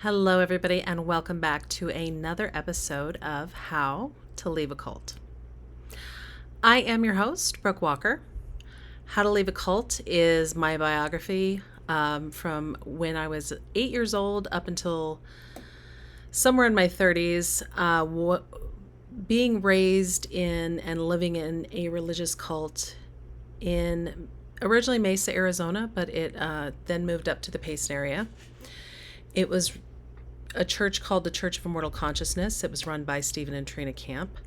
Hello, everybody, and welcome back to another episode of How to Leave a Cult. I am your host, Brooke Walker. How to Leave a Cult is my biography from when I was 8 years old up until somewhere in my 30s, being raised in and living in a religious cult in originally Mesa, Arizona, but it then moved up to the Payson area. It was a church called the Church of Immortal Consciousness. It was run by Stephen and Trina Camp.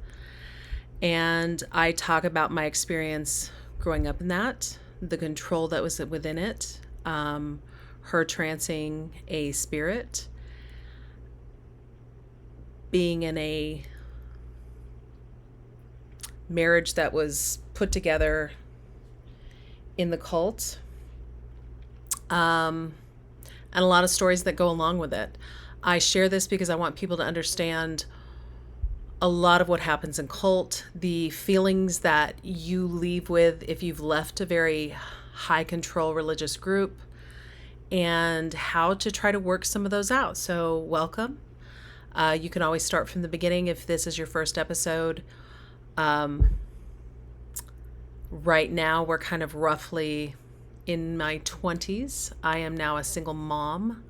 And I talk about my experience growing up in that, the control that was within it, her trancing a spirit, being in a marriage that was put together in the cult, and a lot of stories that go along with it. I share this because I want people to understand a lot of what happens in cult, the feelings that you leave with if you've left a very high control religious group, and how to try to work some of those out. So welcome. You can always start from the beginning if this is your first episode. Right now, we're kind of roughly in my 20s. I am now a single mom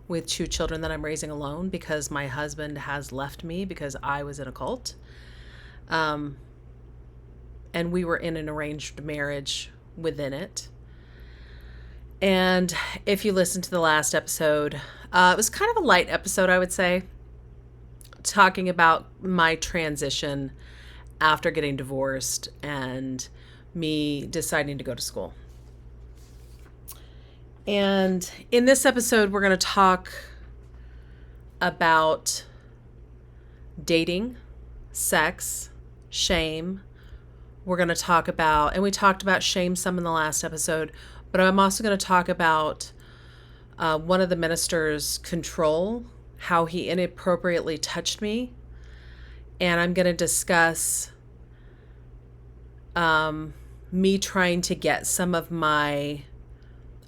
with 2 children that I'm raising alone because my husband has left me because I was in a cult. And we were in an arranged marriage within it. And if you listen to the last episode, it was kind of a light episode, I would say, talking about my transition after getting divorced and me deciding to go to school. And in this episode, we're going to talk about dating, sex, shame. We're going to talk about, and we talked about shame some in the last episode, but I'm also going to talk about one of the minister's control, how he inappropriately touched me. And I'm going to discuss me trying to get some of my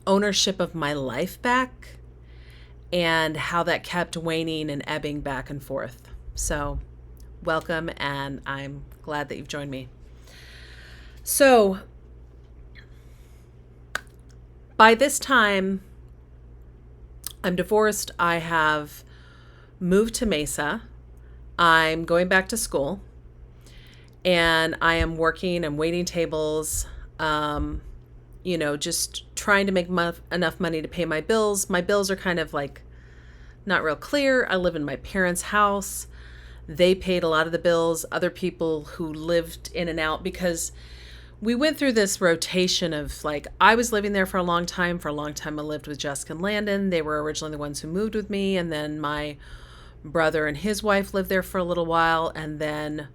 ownership of my life back and how that kept waning and ebbing back and forth. So welcome, and I'm glad that you've joined me. So by this time, I'm divorced. I have moved to Mesa. I'm going back to school, and I am working and waiting tables, just trying to make enough money to pay my bills. My bills are kind of like not real clear. I live in my parents' house. They paid a lot of the bills. Other people who lived in and out, because we went through this rotation of like, I was living there for a long time. For a long time, I lived with Jessica and Landon. They were originally the ones who moved with me. And then my brother and his wife lived there for a little while. And then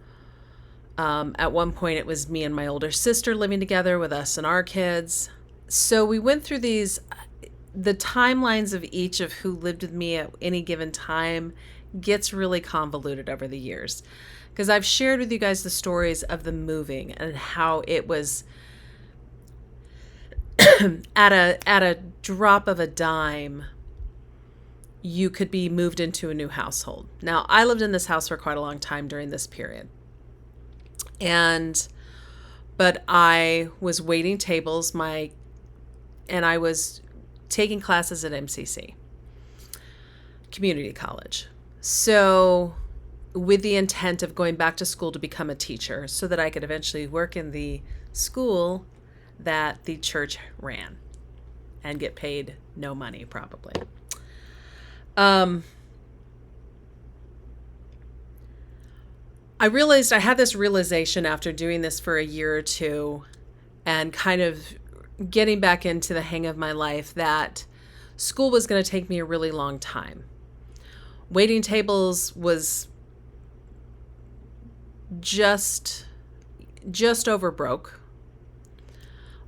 at one point, it was me and my older sister living together with us and our kids. So we went through the timelines of each of who lived with me at any given time gets really convoluted over the years. Because I've shared with you guys the stories of the moving and how it was at a drop of a dime, you could be moved into a new household. Now, I lived in this house for quite a long time during this period. But I was waiting tables, and I was taking classes at MCC, community college. So with the intent of going back to school to become a teacher so that I could eventually work in the school that the church ran and get paid no money, probably. I realized I had this realization after doing this for a year or two and kind of getting back into the hang of my life that school was going to take me a really long time. Waiting tables was just over broke.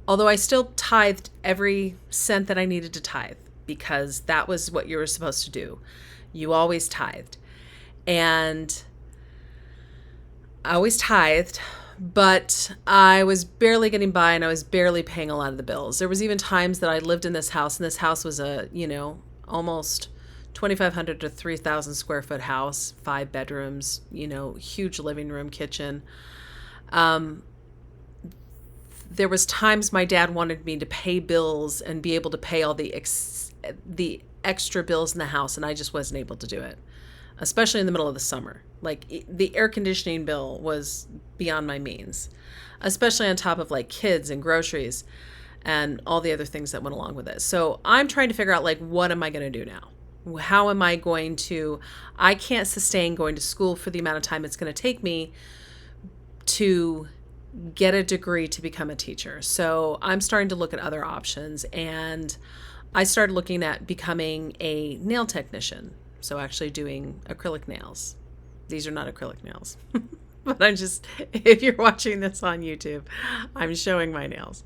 Although I still tithed every cent that I needed to tithe because that was what you were supposed to do. You always tithed. And I always tithed, but I was barely getting by and I was barely paying a lot of the bills. There was even times that I lived in this house, and this house was almost 2,500 to 3,000 square foot house, 5 bedrooms, huge living room, kitchen. There was times my dad wanted me to pay bills and be able to pay all the extra bills in the house, and I just wasn't able to do it, especially in the middle of the summer. Like, the air conditioning bill was beyond my means, especially on top of like kids and groceries and all the other things that went along with it. So I'm trying to figure out, like, what am I going to do now? How am I going to, I can't sustain going to school for the amount of time it's going to take me to get a degree to become a teacher. So I'm starting to look at other options, and I started looking at becoming a nail technician. So actually doing acrylic nails. These are not acrylic nails, but if you're watching this on YouTube, I'm showing my nails.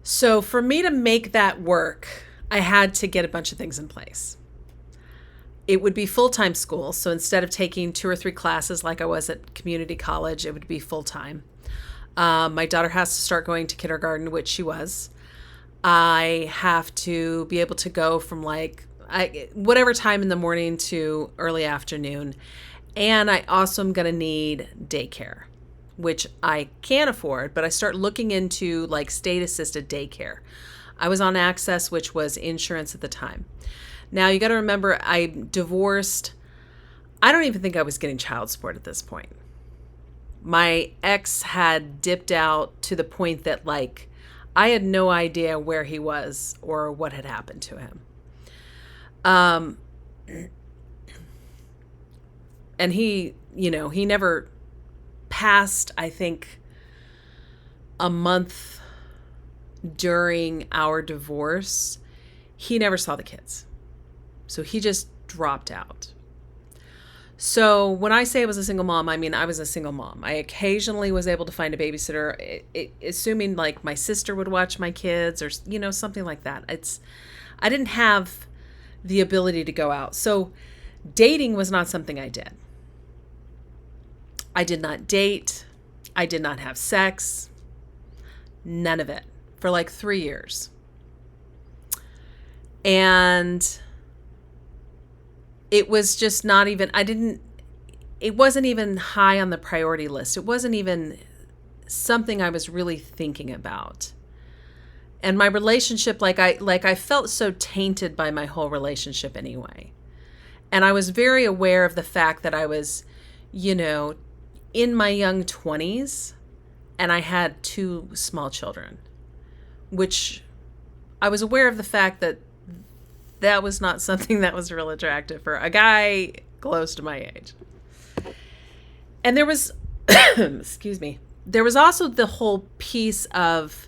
So for me to make that work, I had to get a bunch of things in place. It would be full-time school. So instead of taking 2 or 3 classes like I was at community college, it would be full-time. My daughter has to start going to kindergarten, which she was. I have to be able to go from whatever time in the morning to early afternoon. And I also am going to need daycare, which I can't afford, but I start looking into like state-assisted daycare. I was on Access, which was insurance at the time. Now, you got to remember, I divorced. I don't even think I was getting child support at this point. My ex had dipped out to the point that, like, I had no idea where he was or what had happened to him. And he never passed, I think, a month during our divorce. He never saw the kids. So he just dropped out. So when I say I was a single mom, I mean I was a single mom. I occasionally was able to find a babysitter, assuming like my sister would watch my kids or, something like that. I didn't have the ability to go out. So dating was not something I did. I did not date. I did not have sex. None of it for like 3 years. And it was just not even, it wasn't even high on the priority list. It wasn't even something I was really thinking about. And my relationship, I felt so tainted by my whole relationship anyway. And I was very aware of the fact that I was, in my young 20s, and I had 2 small children, which I was aware of the fact that that was not something that was real attractive for a guy close to my age. And there was, excuse me, there was also the whole piece of,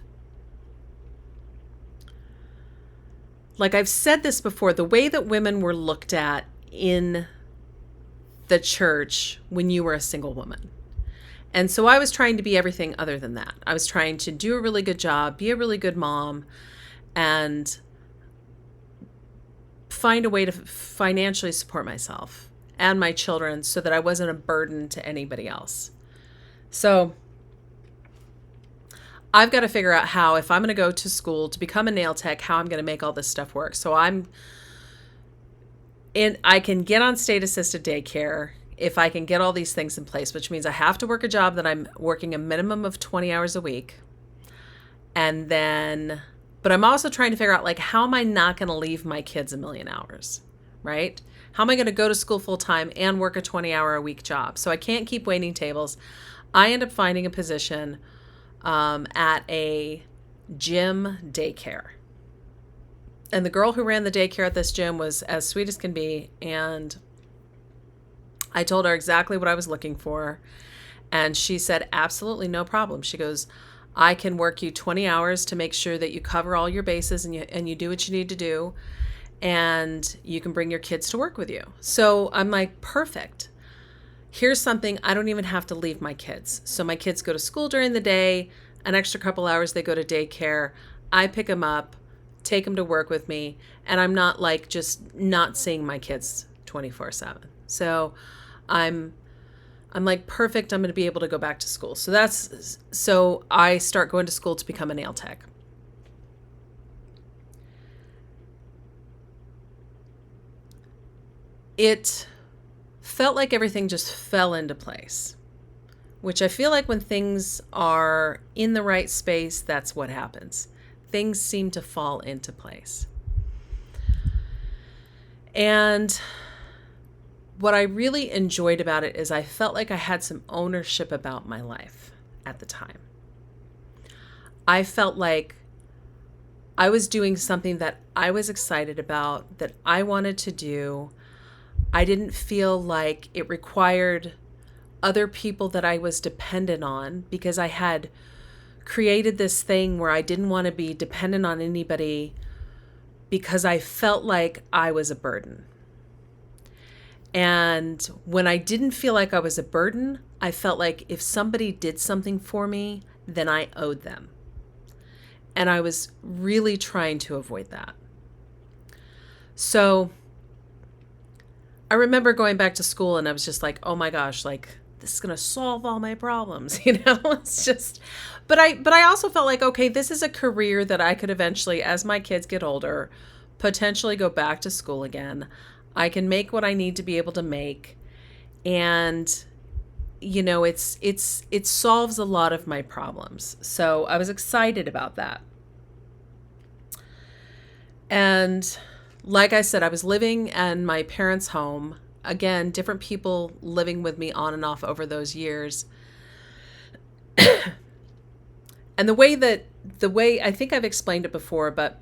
like I've said this before, the way that women were looked at in the church when you were a single woman. And so I was trying to be everything other than that. I was trying to do a really good job, be a really good mom, and find a way to financially support myself and my children so that I wasn't a burden to anybody else. So I've got to figure out how, if I'm going to go to school to become a nail tech, how I'm going to make all this stuff work. So I can get on state-assisted daycare if I can get all these things in place, which means I have to work a job that I'm working a minimum of 20 hours a week. And then, but I'm also trying to figure out, like, how am I not going to leave my kids a million hours, right? How am I going to go to school full time and work a 20-hour-a-week job? So I can't keep waiting tables. I end up finding a position at a gym daycare. And the girl who ran the daycare at this gym was as sweet as can be. And I told her exactly what I was looking for. And she said, absolutely no problem. She goes, I can work you 20 hours to make sure that you cover all your bases and you do what you need to do. And you can bring your kids to work with you. So I'm like, perfect. Here's something, I don't even have to leave my kids. So my kids go to school during the day, an extra couple hours they go to daycare. I pick them up, take them to work with me, and I'm not like just not seeing my kids 24/7. So I'm like, perfect, I'm going to be able to go back to school. So I start going to school to become a nail tech. it felt like everything just fell into place, which I feel like when things are in the right space, that's what happens. Things seem to fall into place. And what I really enjoyed about it is I felt like I had some ownership about my life at the time. I felt like I was doing something that I was excited about, that I wanted to do. I didn't feel like it required other people that I was dependent on, because I had created this thing where I didn't want to be dependent on anybody because I felt like I was a burden. And when I didn't feel like I was a burden, I felt like if somebody did something for me, then I owed them. And I was really trying to avoid that. So I remember going back to school and I was just like, oh my gosh, like this is going to solve all my problems. It's just, but I also felt like, okay, this is a career that I could eventually, as my kids get older, potentially go back to school again. I can make what I need to be able to make. And, it solves a lot of my problems. So I was excited about that. And like I said, I was living in my parents' home. Again, different people living with me on and off over those years. And the way I think I've explained it before, but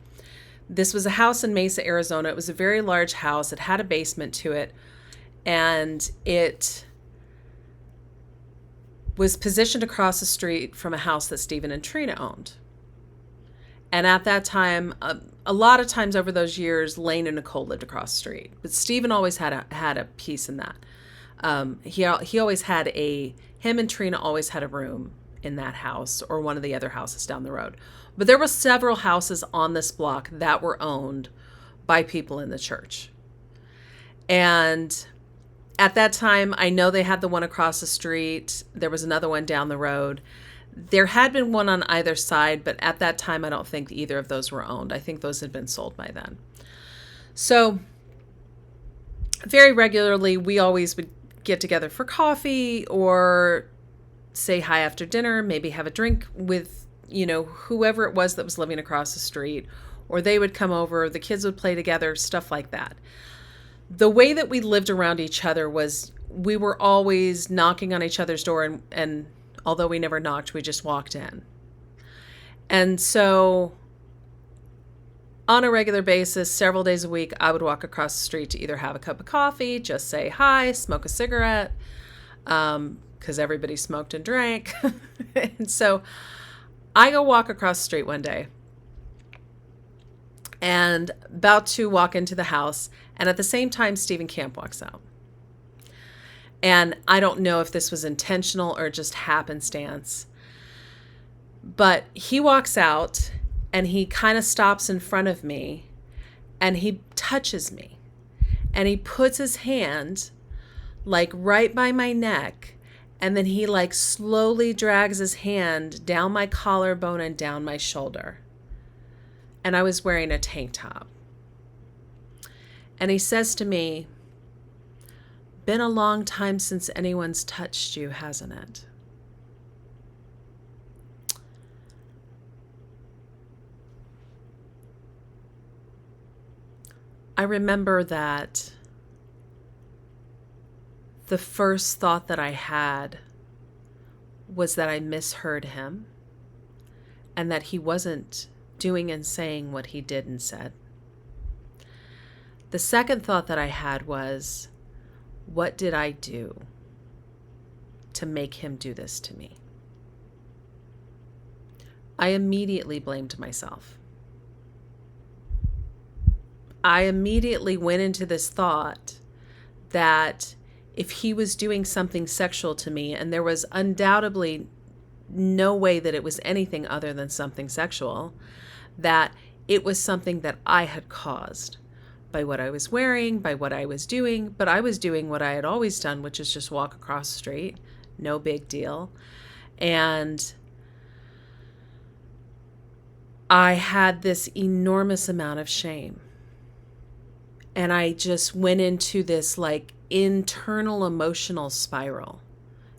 this was a house in Mesa, Arizona. It was a very large house. It had a basement to it. And it was positioned across the street from a house that Stephen and Trina owned. And at that time, a lot of times over those years, Lane and Nicole lived across the street. But Stephen always had a piece in that. He always had him and Trina always had a room in that house or one of the other houses down the road. But there were several houses on this block that were owned by people in the church. And at that time, I know they had the one across the street. There was another one down the road. There had been one on either side, but at that time, I don't think either of those were owned. I think those had been sold by then. So very regularly, we always would get together for coffee or say hi after dinner, maybe have a drink with, whoever it was that was living across the street, or they would come over, the kids would play together, stuff like that. The way that we lived around each other was we were always knocking on each other's door, and although we never knocked, we just walked in. And so on a regular basis, several days a week, I would walk across the street to either have a cup of coffee, just say hi, smoke a cigarette, because everybody smoked and drank. And so I go walk across the street one day and about to walk into the house. And at the same time, Stephen Camp walks out. And I don't know if this was intentional or just happenstance, but he walks out and he kind of stops in front of me and he touches me and he puts his hand like right by my neck. And then he like slowly drags his hand down my collarbone and down my shoulder. And I was wearing a tank top. And he says to me, "Been a long time since anyone's touched you, hasn't it?" I remember that the first thought that I had was that I misheard him and that he wasn't doing and saying what he did and said. The second thought that I had was, what did I do to make him do this to me? I immediately blamed myself. I immediately went into this thought that if he was doing something sexual to me, and there was undoubtedly no way that it was anything other than something sexual, that it was something that I had caused by what I was wearing, by what I was doing. But I was doing what I had always done, which is just walk across the street. No big deal. And I had this enormous amount of shame. And I just went into this like internal emotional spiral.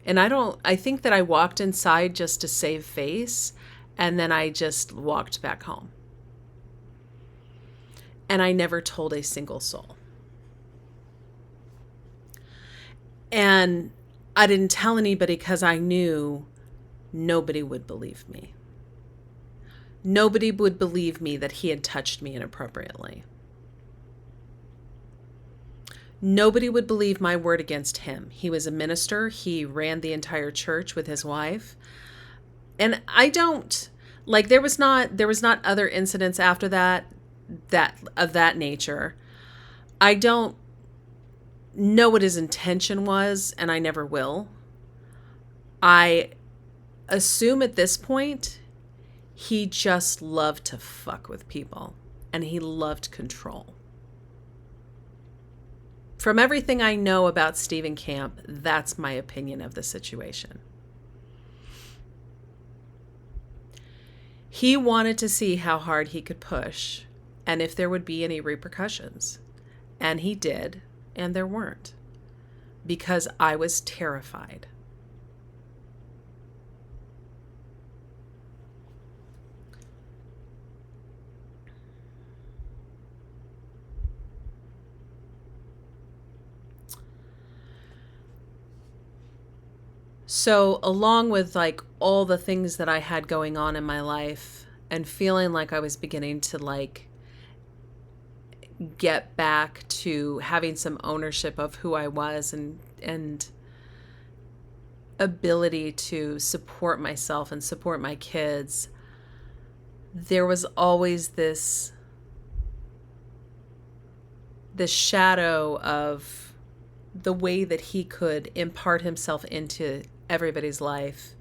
And I think that I walked inside just to save face. And then I just walked back home. And I never told a single soul. And I didn't tell anybody because I knew nobody would believe me. Nobody would believe me that he had touched me inappropriately. Nobody would believe my word against him. He was a minister. He ran the entire church with his wife. And I don't, like, there was not other incidents after that of that nature. I don't know what his intention was, and I never will. I assume at this point, he just loved to fuck with people, and he loved control. From everything I know about Stephen Camp, that's my opinion of the situation. He wanted to see how hard he could push and if there would be any repercussions. And he did, and there weren't, because I was terrified. So along with like all the things that I had going on in my life and feeling like I was beginning to like get back to having some ownership of who I was and ability to support myself and support my kids, there was always this shadow of the way that he could impart himself into everybody's life.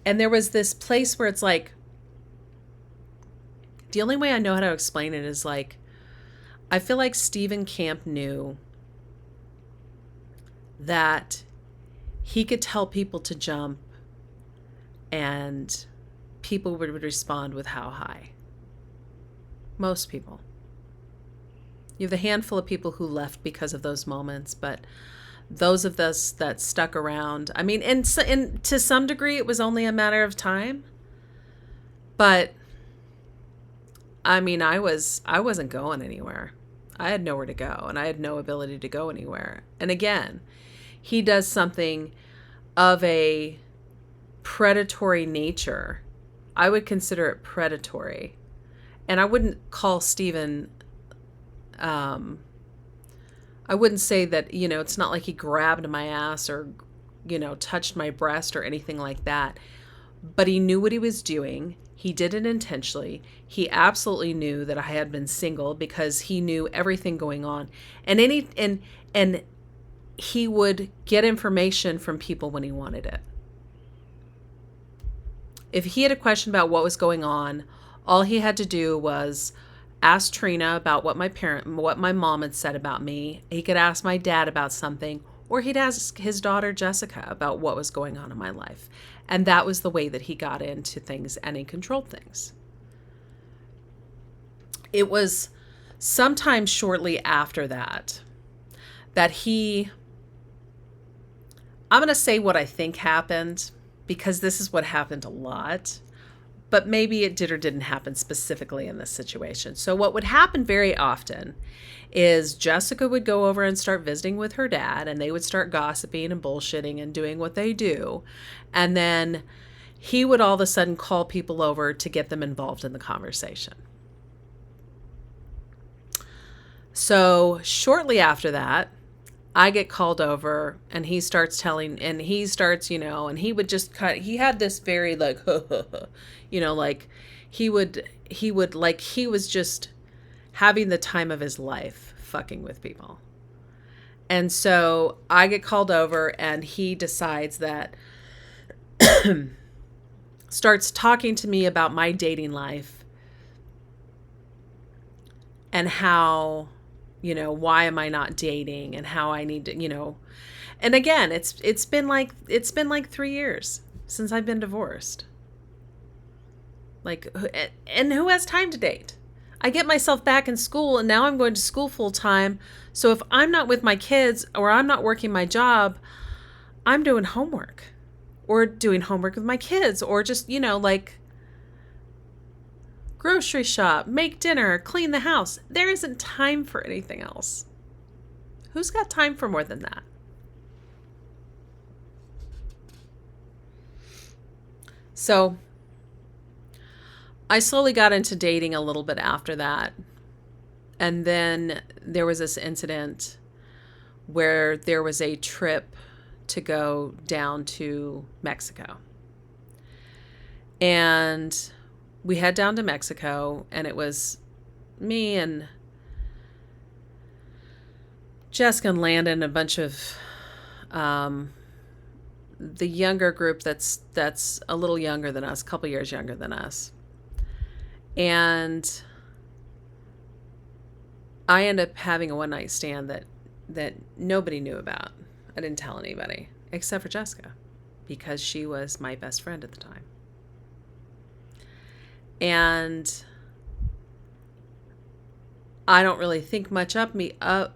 And there was this place where it's like, the only way I know how to explain it is like, I feel like Stephen Camp knew that he could tell people to jump and people would respond with how high. Most people. You have a handful of people who left because of those moments, but those of us that stuck around, I mean, and to some degree, it was only a matter of time. But I mean, I wasn't going anywhere. I had nowhere to go, and I had no ability to go anywhere. And again, he does something of a predatory nature. I would consider it predatory. And I wouldn't call Stephen, I wouldn't say that, you know, it's not like he grabbed my ass or, you know, touched my breast or anything like that. But he knew what he was doing. He did it intentionally. He absolutely knew that I had been single because he knew everything going on. And and he would get information from people when he wanted it. If he had a question about what was going on, all he had to do was ask Trina about what my mom had said about me. He could ask my dad about something, or he'd ask his daughter Jessica about what was going on in my life. And that was the way that he got into things and he controlled things. It was sometime shortly after that I'm going to say what I think happened, because this is what happened a lot. But maybe it did or didn't happen specifically in this situation. So what would happen very often is Jessica would go over and start visiting with her dad, and they would start gossiping and bullshitting and doing what they do. And then he would all of a sudden call people over to get them involved in the conversation. So shortly after that, I get called over and he starts, you know, and he would just he had this very like, you know, like he would like, he was just having the time of his life fucking with people. And so I get called over and he decides that, starts talking to me about my dating life and how, you know, why am I not dating and how I need to, you know, and again, it's been like 3 years since I've been divorced. Like, and who has time to date? I get myself back in school and now I'm going to school full time. So if I'm not with my kids or I'm not working my job, I'm doing homework or doing homework with my kids or just, like grocery shop, make dinner, clean the house. There isn't time for anything else. Who's got time for more than that? So I slowly got into dating a little bit after that. And then there was this incident where there was a trip to go down to Mexico. And we head down to Mexico, and it was me and Jessica and Landon, a bunch of the younger group that's a little younger than us, a couple years younger than us. And I ended up having a one-night stand that nobody knew about. I didn't tell anybody except for Jessica because she was my best friend at the time. And I don't really think much of me. I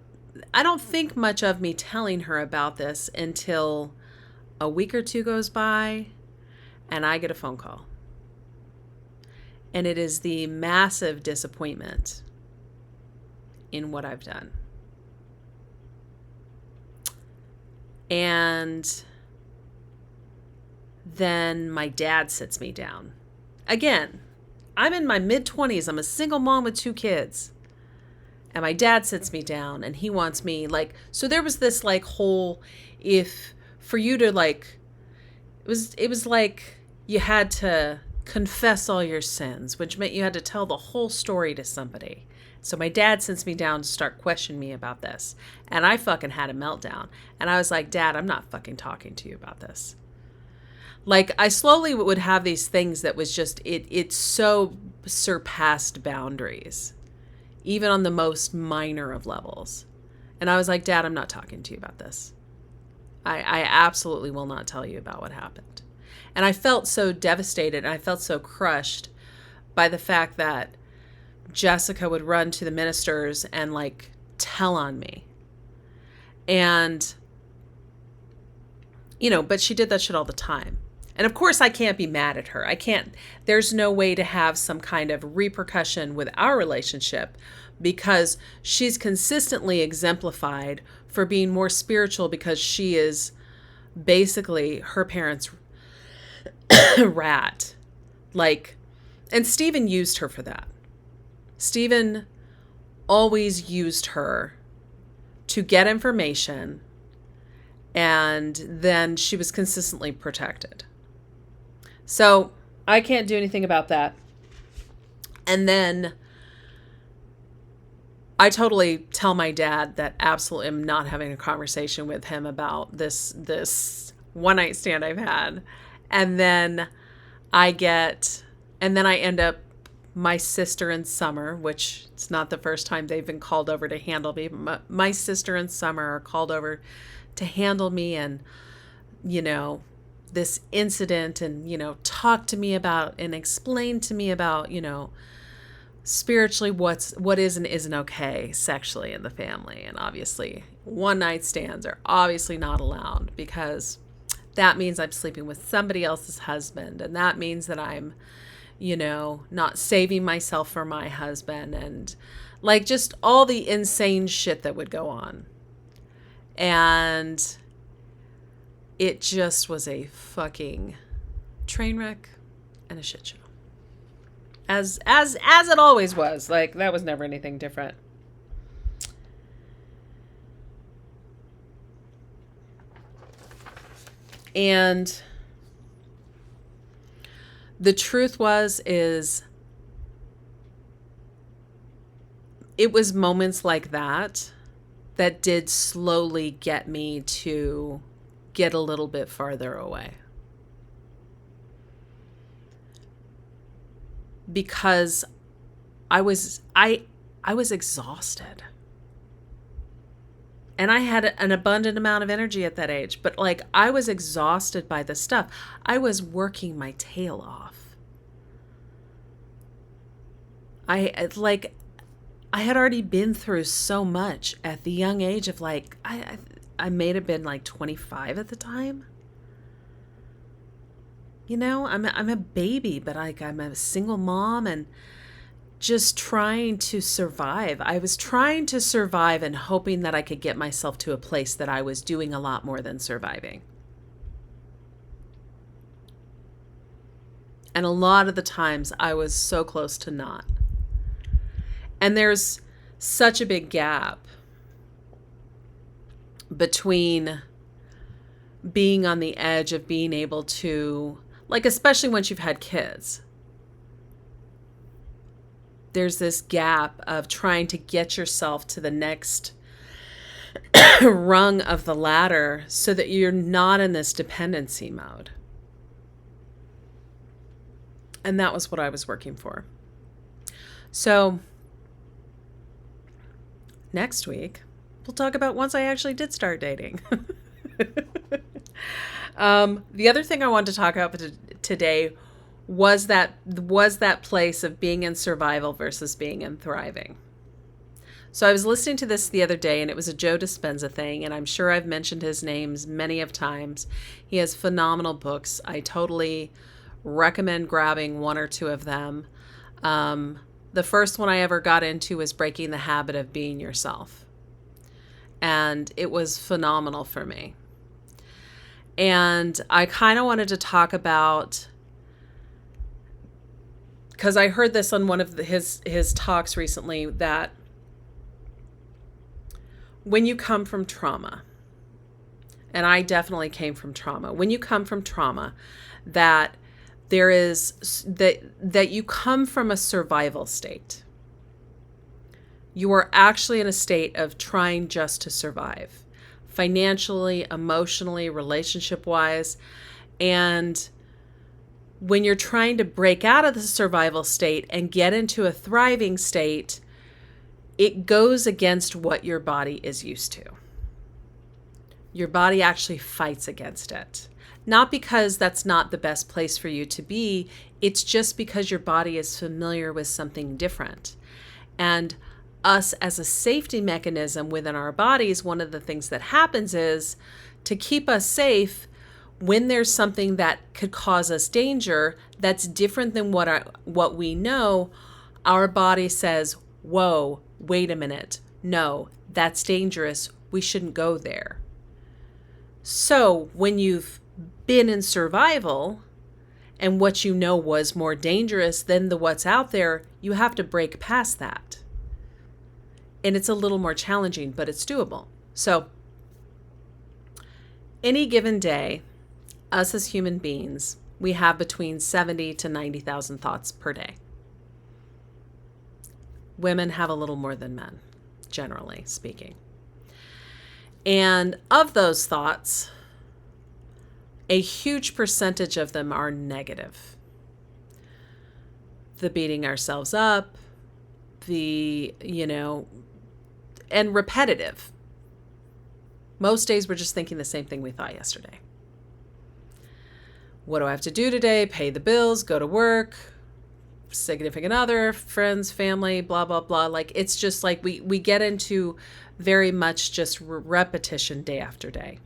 don't think much of me telling her about this until a week or two goes by and I get a phone call. And it is the massive disappointment in what I've done. And then my dad sits me down. Again, I'm in my mid-20s. I'm a single mom with 2 kids. And my dad sits me down and he wants me so there was this whole, for you to it was like you had to confess all your sins, which meant you had to tell the whole story to somebody. So my dad sends me down to start questioning me about this. And I fucking had a meltdown. And I was like, Dad, I'm not fucking talking to you about this. I slowly would have these things that was just, it so surpassed boundaries, even on the most minor of levels. And I was like, Dad, I'm not talking to you about this. I absolutely will not tell you about what happened. And I felt so devastated and I felt so crushed by the fact that Jessica would run to the ministers and tell on me. And, but she did that shit all the time. And of course I can't be mad at her. There's no way to have some kind of repercussion with our relationship because she's consistently exemplified for being more spiritual because she is basically her parents' rat. And Stephen used her for that. Stephen always used her to get information, and then she was consistently protected. So I can't do anything about that. And then I totally tell my dad that absolutely am not having a conversation with him about this one night stand I've had. And then I end up my sister and Summer, which it's not the first time they've been called over to handle me. My sister and Summer are called over to handle me and, this incident and, talk to me about and explain to me about, spiritually what is and isn't okay sexually in the family. And obviously one night stands are obviously not allowed because that means I'm sleeping with somebody else's husband. And that means that I'm, not saving myself for my husband and just all the insane shit that would go on. And it just was a fucking train wreck and a shit show. As it always was. That was never anything different. And the truth is it was moments like that did slowly get me to get a little bit farther away. Because I was exhausted. And I had an abundant amount of energy at that age, but I was exhausted by the stuff. I was working my tail off. I had already been through so much at the young age of like, I may have been like 25 at the time. You know, I'm a baby, but like I'm a single mom and just trying to survive. I was trying to survive and hoping that I could get myself to a place that I was doing a lot more than surviving. And a lot of the times I was so close to not. And there's such a big gap between being on the edge of being able to, like, especially once you've had kids, there's this gap of trying to get yourself to the next rung of the ladder so that you're not in this dependency mode. And that was what I was working for. So next week, we'll talk about once I actually did start dating. The other thing I wanted to talk about today was that place of being in survival versus being in thriving. So I was listening to this the other day, and it was a Joe Dispenza thing, and I'm sure I've mentioned his names many of times. He has phenomenal books. I totally recommend grabbing one or two of them. The first one I ever got into was Breaking the Habit of Being Yourself. And it was phenomenal for me. And I kind of wanted to talk about, because I heard this on one of his talks recently, that when you come from trauma, and I definitely came from trauma, when you come from trauma, that there is that you come from a survival state. You are actually in a state of trying just to survive, financially, emotionally, relationship-wise. And when you're trying to break out of the survival state and get into a thriving state, it goes against what your body is used to. Your body actually fights against it. Not because that's not the best place for you to be, it's just because your body is familiar with something different. And us as a safety mechanism within our bodies, one of the things that happens is to keep us safe when there's something that could cause us danger that's different than what we know. Our body says, whoa, wait a minute. No, that's dangerous. We shouldn't go there. So when you've been in survival and what you know was more dangerous than what's out there, you have to break past that. And it's a little more challenging, but it's doable. So any given day, us as human beings, we have between 70 to 90,000 thoughts per day. Women have a little more than men, generally speaking. And of those thoughts, a huge percentage of them are negative. The beating ourselves up, and repetitive. Most days we're just thinking the same thing we thought yesterday. What do I have to do today? Pay the bills, go to work, significant other, friends, family, blah, blah, blah. Like, it's just like we get into very much just repetition day after day.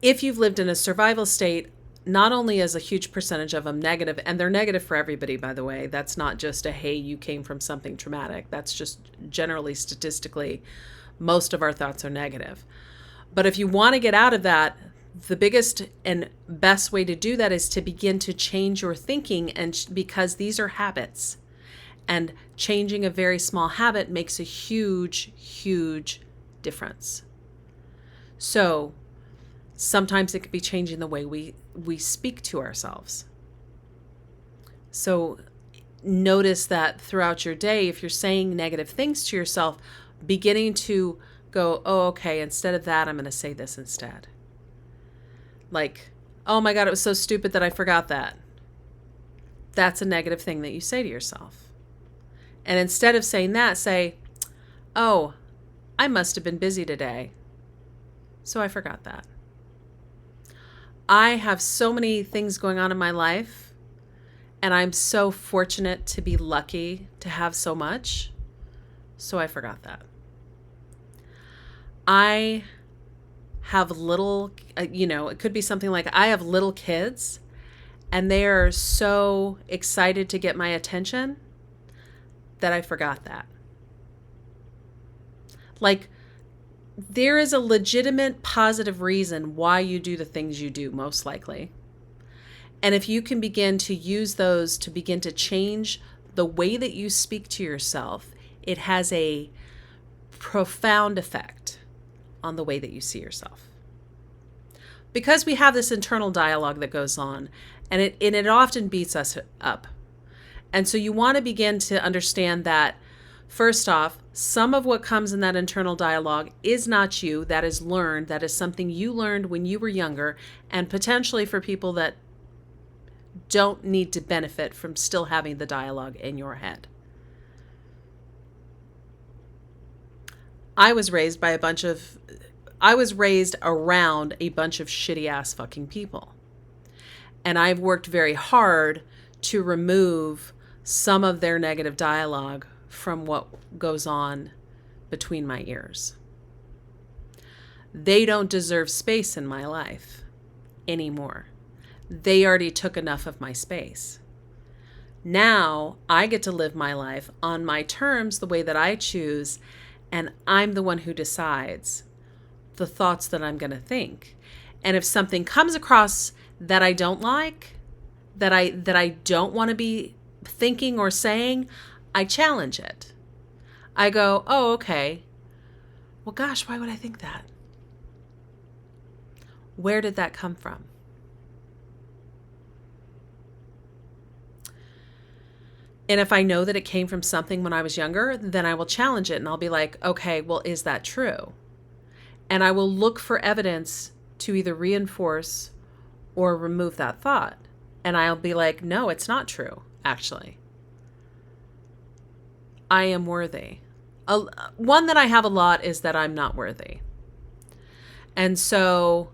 If you've lived in a survival state, not only is a huge percentage of them negative, and they're negative for everybody, by the way. That's not just a, hey, you came from something traumatic. That's just generally statistically, most of our thoughts are negative. But if you want to get out of that, the biggest and best way to do that is to begin to change your thinking, and because these are habits, and changing a very small habit makes a huge, huge difference. So sometimes it could be changing the way we speak to ourselves. So notice that throughout your day, if you're saying negative things to yourself, beginning to go, oh, okay, instead of that, I'm going to say this instead. Like, oh my God, it was so stupid that I forgot that. That's a negative thing that you say to yourself. And instead of saying that, say, oh, I must have been busy today, so I forgot that. I have so many things going on in my life, And I'm so fortunate to be lucky to have so much. So I forgot that. I have little, it could be something like I have little kids and they are so excited to get my attention that I forgot that. Like, there is a legitimate positive reason why you do the things you do, most likely. And if you can begin to use those to begin to change the way that you speak to yourself, it has a profound effect on the way that you see yourself. Because we have this internal dialogue that goes on, and it often beats us up. And so you want to begin to understand that, first off, some of what comes in that internal dialogue is not you. That is learned. That is something you learned when you were younger, and potentially for people that don't need to benefit from still having the dialogue in your head. I was raised around a bunch of shitty ass fucking people. And I've worked very hard to remove some of their negative dialogue from what goes on between my ears. They don't deserve space in my life anymore. They already took enough of my space. Now I get to live my life on my terms, the way that I choose, and I'm the one who decides the thoughts that I'm going to think. And if something comes across that I don't like, that I don't want to be thinking or saying, I challenge it. I go, oh, okay. Well, gosh, why would I think that? Where did that come from? And if I know that it came from something when I was younger, then I will challenge it and I'll be like, okay, well, is that true? And I will look for evidence to either reinforce or remove that thought. And I'll be like, no, it's not true, actually. I am worthy. One that I have a lot is that I'm not worthy. And so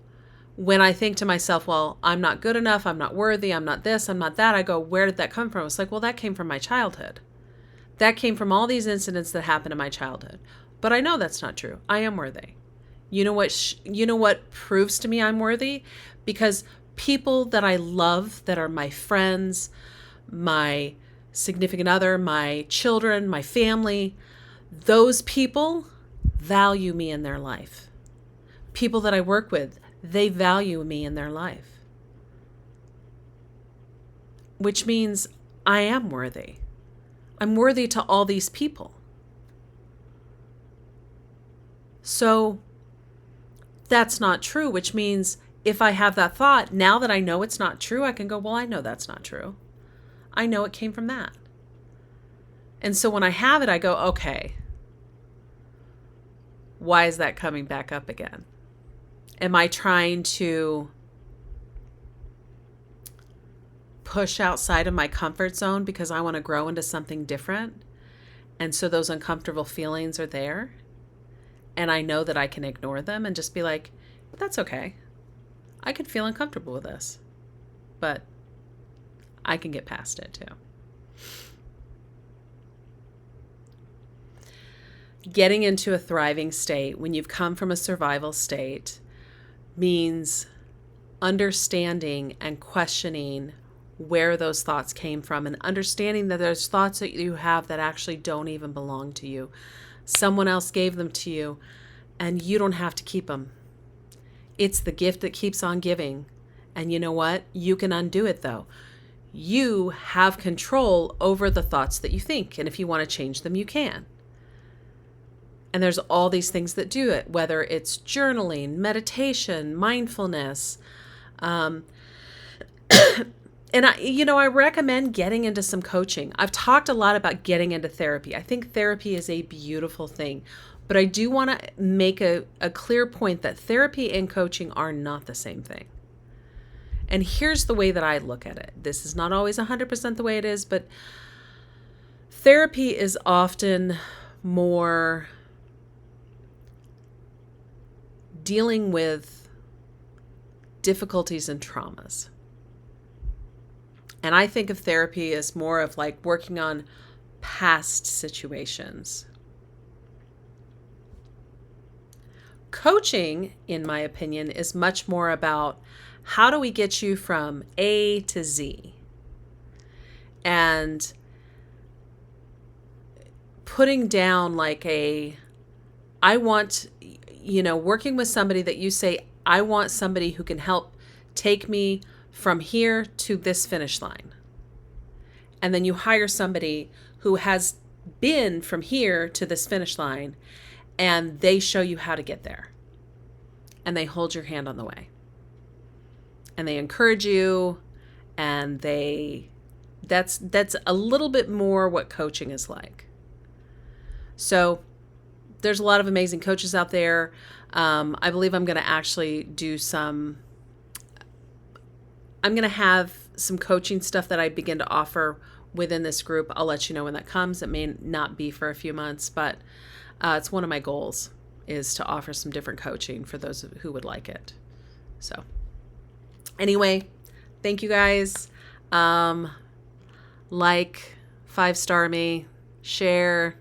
when I think to myself, well, I'm not good enough, I'm not worthy, I'm not this, I'm not that, I go, where did that come from? It's like, well, that came from my childhood. That came from all these incidents that happened in my childhood. But I know that's not true. I am worthy. You know what proves to me I'm worthy? Because people that I love, that are my friends, my significant other, my children, my family, those people value me in their life. People that I work with, they value me in their life. Which means I am worthy. I'm worthy to all these people. So that's not true, which means if I have that thought, now that I know it's not true, I can go, well, I know that's not true. I know it came from that. And so when I have it, I go, okay, why is that coming back up again? Am I trying to push outside of my comfort zone because I want to grow into something different? And so those uncomfortable feelings are there. And I know that I can ignore them and just be like, that's okay. I could feel uncomfortable with this, but I can get past it too. Getting into a thriving state when you've come from a survival state means understanding and questioning where those thoughts came from and understanding that there's thoughts that you have that actually don't even belong to you. Someone else gave them to you and you don't have to keep them. It's the gift that keeps on giving. And you know what? You can undo it though. You have control over the thoughts that you think. And if you want to change them, you can. And there's all these things that do it, whether it's journaling, meditation, mindfulness. And I recommend getting into some coaching. I've talked a lot about getting into therapy. I think therapy is a beautiful thing. But I do want to make a clear point that therapy and coaching are not the same thing. And here's the way that I look at it. This is not always 100% the way it is, but therapy is often more dealing with difficulties and traumas. And I think of therapy as more of like working on past situations. Coaching, in my opinion, is much more about how do we get you from A to Z, and putting down like I want, working with somebody that you say, I want somebody who can help take me from here to this finish line. And then you hire somebody who has been from here to this finish line, and they show you how to get there. And they hold your hand on the way. And they encourage you, and that's a little bit more what coaching is like. So there's a lot of amazing coaches out there. I believe I'm going to actually I'm going to have some coaching stuff that I begin to offer within this group. I'll let you know when that comes. It may not be for a few months, but it's one of my goals is to offer some different coaching for those who would like it. So anyway, thank you guys. Like, 5-star me, share,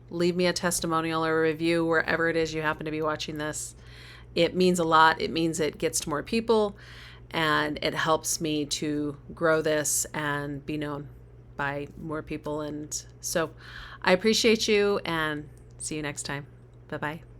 leave me a testimonial or a review wherever it is you happen to be watching this. It means a lot. It means it gets to more people, and it helps me to grow this and be known by more people. And so I appreciate you, and see you next time. Bye-bye.